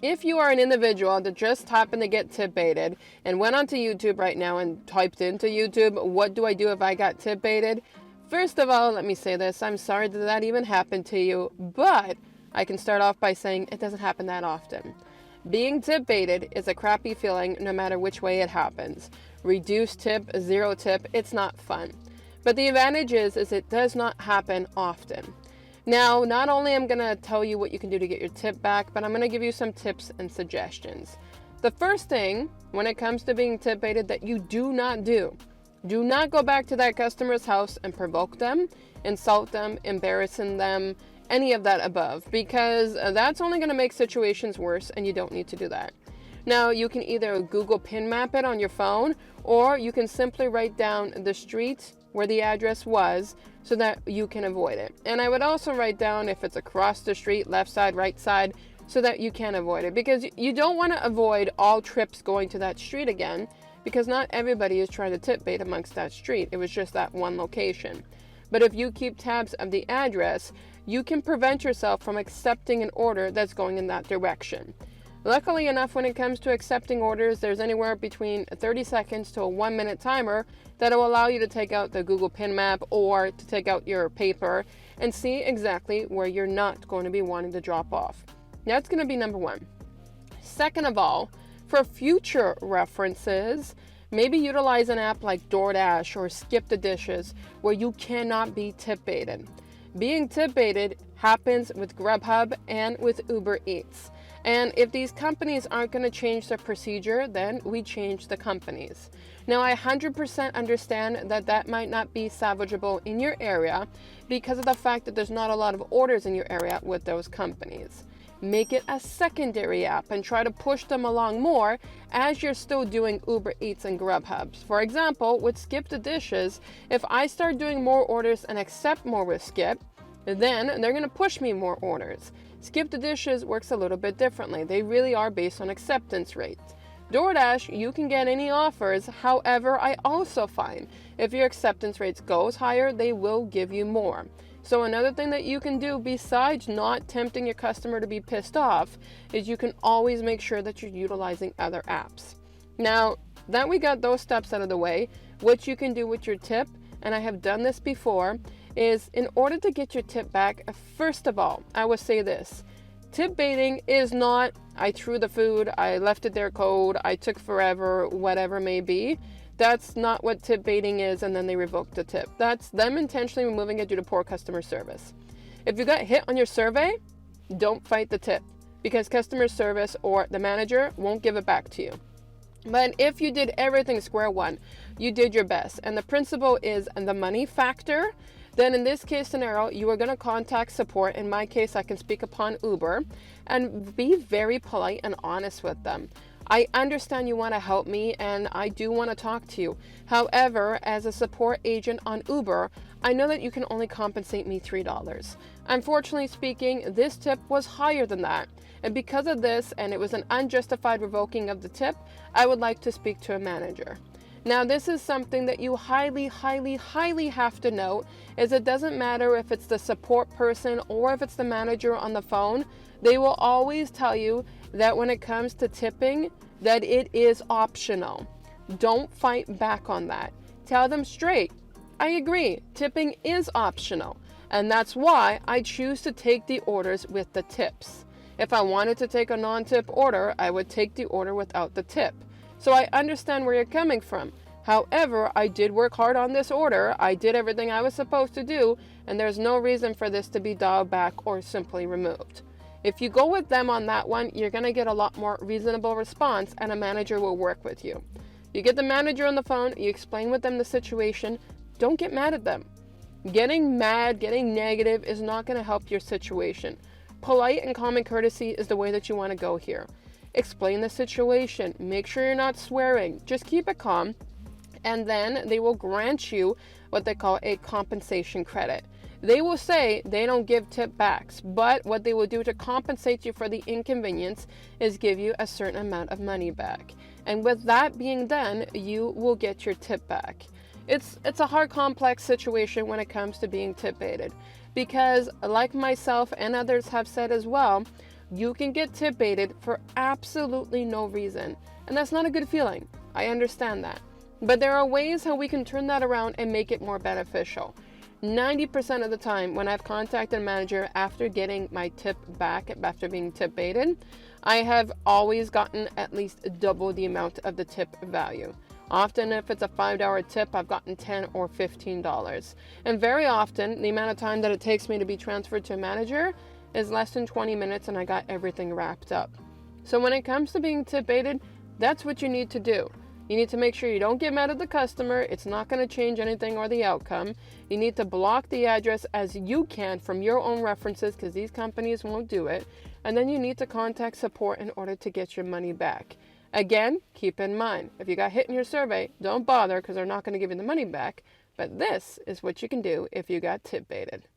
If you are an individual that just happened to get tip baited and went onto YouTube right now and typed into YouTube, what do I do if I got tip baited? First of all, let me say this. I'm sorry that that even happened to you, but I can start off by saying it doesn't happen that often. Being tip baited is a crappy feeling no matter which way it happens. Reduced tip, zero tip, it's not fun. But the advantage is it does not happen often. Now, not only am I going to tell you what you can do to get your tip back, but I'm going to give you some tips and suggestions. The first thing, when it comes to being tip baited, that you do not go back to that customer's house and provoke them, insult them, embarrassing them, any of that above, because that's only going to make situations worse, and you don't need to do that. Now, you can either Google pin map it on your phone, or you can simply write down the street where the address was so that you can avoid it. And I would also write down if it's across the street, left side, right side, so that you can avoid it, because you don't want to avoid all trips going to that street again, because not everybody is trying to tip bait amongst that street. It was just that one location. But if you keep tabs of the address, you can prevent yourself from accepting an order that's going in that direction. Luckily enough, when it comes to accepting orders, there's anywhere between 30 seconds to a 1-minute timer that will allow you to take out the Google Pin Map or to take out your paper and see exactly where you're not going to be wanting to drop off. That's going to be number one. Second of all, for future references, maybe utilize an app like DoorDash or Skip the Dishes where you cannot be tip baited. Being tip baited happens with Grubhub and with Uber Eats. And if these companies aren't going to change their procedure, then we change the companies. Now, I 100% understand that that might not be salvageable in your area because of the fact that there's not a lot of orders in your area with those companies. Make it a secondary app and try to push them along more as you're still doing Uber Eats and Grubhubs. For example, with Skip the Dishes, if I start doing more orders and accept more with Skip, then they're going to push me more orders. Skip the Dishes works a little bit differently. They really are based on acceptance rates. DoorDash, you can get any offers. However, I also find if your acceptance rates goes higher, they will give you more. So another thing that you can do besides not tempting your customer to be pissed off is you can always make sure that you're utilizing other apps. Now that we got those steps out of the way, what you can do with your tip, and I have done this before, is in order to get your tip back, first of all, I would say this. Tip baiting is not, I threw the food, I left it there cold, I took forever, whatever may be. That's not what tip baiting is, and then they revoke the tip. That's them intentionally removing it due to poor customer service. If you got hit on your survey, don't fight the tip, because customer service or the manager won't give it back to you. But if you did everything square one, you did your best, and the principle is the money factor, then in this case scenario, you are going to contact support. In my case, I can speak upon Uber, and be very polite and honest with them. I understand you want to help me, and I do want to talk to you. However, as a support agent on Uber, I know that you can only compensate me $3. Unfortunately speaking, this tip was higher than that. And because of this, and it was an unjustified revoking of the tip, I would like to speak to a manager. Now, this is something that you highly have to note, is it doesn't matter if it's the support person or if it's the manager on the phone, they will always tell you that when it comes to tipping, that it is optional. Don't fight back on that. Tell them straight, I agree, tipping is optional, and that's why I choose to take the orders with the tips. If I wanted to take a non-tip order, I would take the order without the tip. So I understand where you're coming from. However, I did work hard on this order. I did everything I was supposed to do, and there's no reason for this to be dialed back or simply removed. If you go with them on that one, you're going to get a lot more reasonable response, and a manager will work with you. You get the manager on the phone, you explain with them the situation. Don't get mad at them. Getting mad, getting negative is not going to help your situation. Polite and common courtesy is the way that you want to go here. Explain the situation. Make sure you're not swearing. Just keep it calm. And then they will grant you what they call a compensation credit. They will say they don't give tip backs, but what they will do to compensate you for the inconvenience is give you a certain amount of money back. And with that being done, you will get your tip back. It's a hard, complex situation when it comes to being tip baited, because like myself and others have said as well, You can get tip baited for absolutely no reason, and that's not a good feeling. I understand that. But there are ways how we can turn that around and make it more beneficial. 90% of the time when I've contacted a manager after getting my tip back, after being tip baited, I have always gotten at least double the amount of the tip value. Often if it's a $5 tip, I've gotten $10 or $15. And very often, the amount of time that it takes me to be transferred to a manager is less than 20 minutes and I got everything wrapped up. So when it comes to being tip baited, that's what you need to do. You need to make sure you don't get mad at the customer. It's not going to change anything or the outcome. You need to block the address as you can from your own references because these companies won't do it. And then you need to contact support in order to get your money back. Again, keep in mind, if you got hit in your survey, don't bother because they're not going to give you the money back. But this is what you can do if you got tip baited.